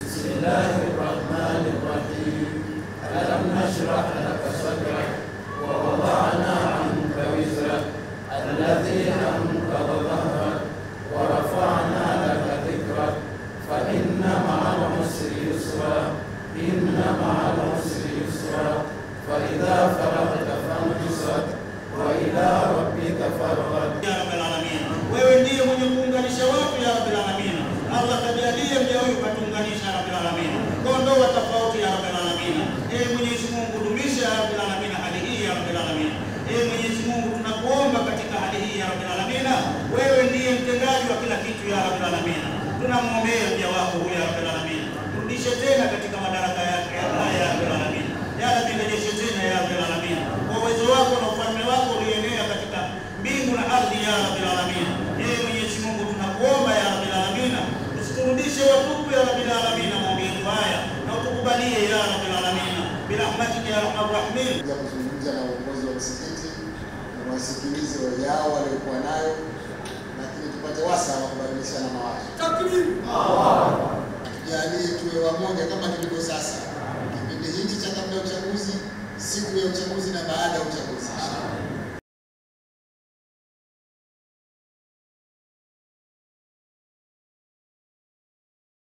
Bismillahirrahmanirrahim. Alam nashrah laka sadrak wa wada'na 'anka wizrak alladhi anqadha dhahrak wa rafa'na laka dhikrak fa inna ma'al usri yusra inna ma'al usri yusra fa idha faraghta fansab wa ila rabbika farghab. Ya Rabbil Alamin, wewe ndiye mwenye kuunganisha watu ya Rabbil Alamin. Allah tajalie mja huyu katuunganisha ya Rabbil Alamin. Kondoa tofauti ya Rabbil Alamin. Mwenyezi Mungu dumisha ya Rabbil Alamin hali hii ya Rabbil Alamin. Mwenyezi Mungu tunakuomba katika hali hii ya Rabbil Alamin. Wewe ndiye mtendaji wa kila kitu ya Rabbil Alamin. Tunamwombea mja wako huyu ya Rabbil Alamin. Rudishe tena katika madaraka yake ya Rabbil Alamin. Ya Rabbi, rejeshe tena ya Rabbil Alamin. Kwa uwezo wako na ufalme wako ulienea katika mbingu na ardhi ya Rabbil Alamin. Mwenyezi Mungu tunakuomba ya Rabbil Alamin, usiturudishe watupu ya Rabbil Alamin maombi yetu haya, na utukubalie ya Rabbil Alamin birahmatika ya arhamar rahimin. Ya kuzungumza na uongozi wa msikiti na wasikilize hoja yao waliokuwa nayo, lakini tupate wasaa wa kubadilishana mawazo. Takbir!